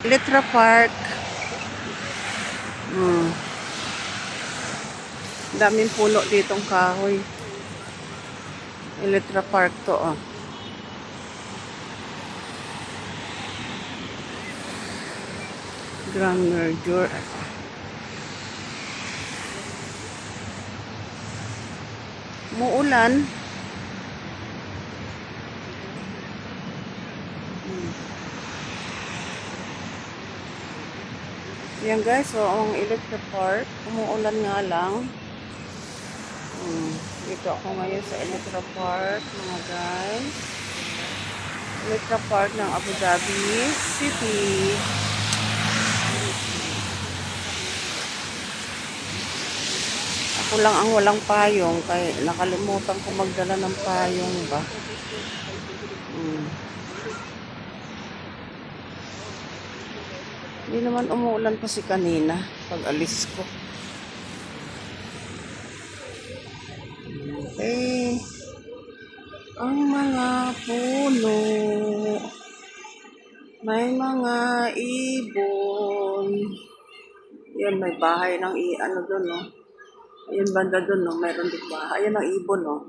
Litra Park. Daming puno ditong kahoy. Litra Park to, oh. Grand Merger. Muulan. Yan guys, so ang Electra Park, umuulan nga lang. Dito ako ngayon sa Electra Park, mga guys. Electra Park ng Abu Dhabi City. Ako lang ang walang payong, kaya nakalimutan ko magdala ng payong ba. Hindi naman umuulan kasi kanina pag alis ko. Okay. Ang mga puno, may mga ibon. Yan, may bahay ng ano doon, no? Ayun, banda doon, no? Mayroon din bahay. Ayan ang ibon, no?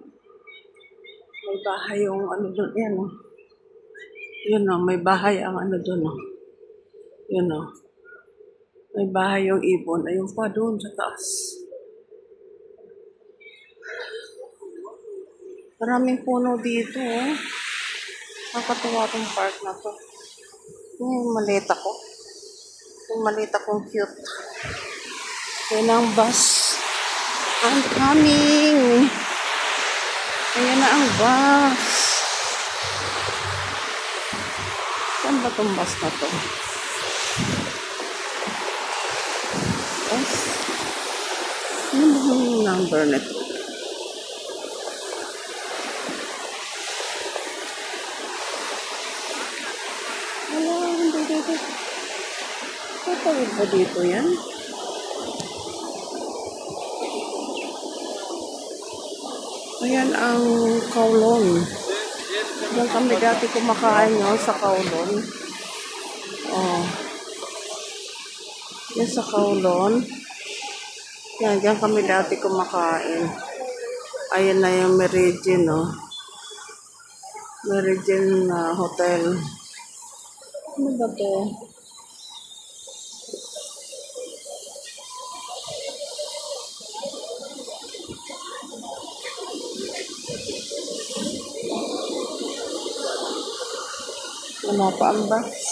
May bahay yung ano doon. Yan, no? Yun, no? May bahay ang ano doon, no? Yun, no? May bahay yung ibon. Ayun pa doon sa taas. Maraming puno dito, oh. Nakakatuwa tong park na to. Yung maleta ko. Yung maleta kong cute. Yan ang bus. I'm coming. Ayan na ang bus. Saan ba tong bus na to? Bus? Ano ba yung number na to? Wala, hindi dito. Tatawid ba dito yan? Ayan ang Kowloon. Diyan kami dati kumakain, no, sa Kowloon. Oh. Yan sa Kowloon. Yan, diyan kami dati kumakain. Ayan na yung Meridian, no. Meridian Hotel. Ano ba to? Wala pa ang bus.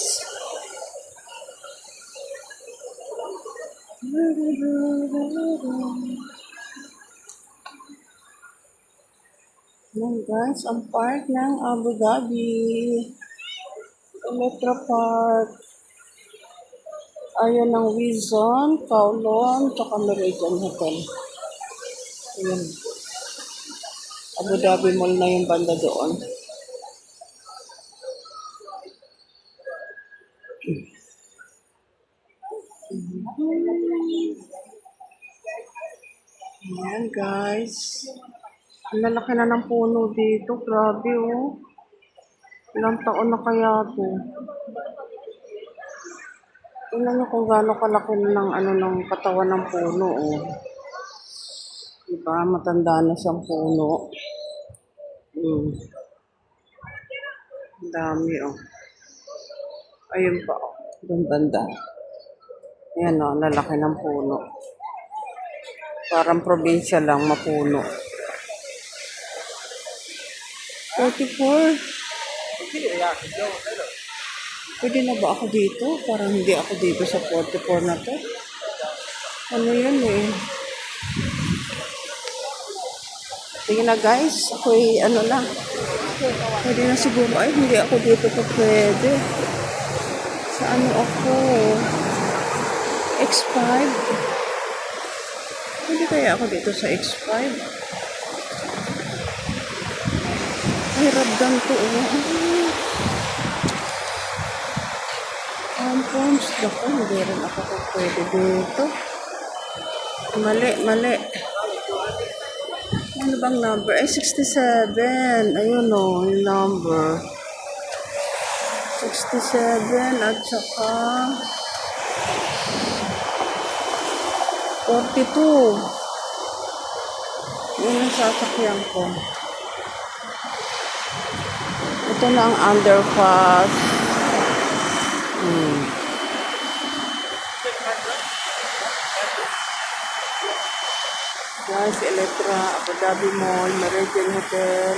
Yan guys, ang park ng Abu Dhabi. Electra Park. Ayun ang Wizon, Kowloon, tsaka Meridian Hotel. Ayan. Abu Dhabi Mall na yung banda doon. Ayan guys. Ang lalaki na ng puno dito. Grabe, oh. Ilang taon na kaya to. Tingnan nyo kung gaano kalaki ng ano ng katawan ng puno, oh. Diba? Matanda na siyang puno. Ang dami, oh. Ayun pa, oh. Doon banda. Ayan, oh. Lalaki ng puno. Parang probinsya lang, mapuno. 44. Pwede na ba ako dito? Parang hindi ako dito sa 44 na to. Ano yan, eh? Sige na guys, ako'y ano na. Pwede na siguro. Ay, hindi ako dito pa pwede. Sa ano ako? X5. Pwede kaya ako dito sa X5? Ay, rabdan to. Forms. Ako, hindi rin ako kung pwede dito. Mali. Ano bang number? Ay, 67. Ayun, o. Yung number. 67 at saka 42. Yun ang sasakyan ko. Ito na ang underpass. Guys, Electra, Abu Dhabi Mall, Meridian Hotel.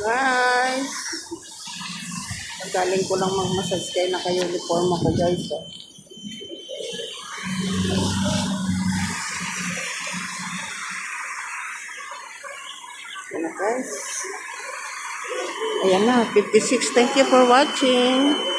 Guys, galing ko lang mag-massage kaya naka-uniform ako guys. Oh. Ayan na guys. Ayan na, 56. Thank you for watching.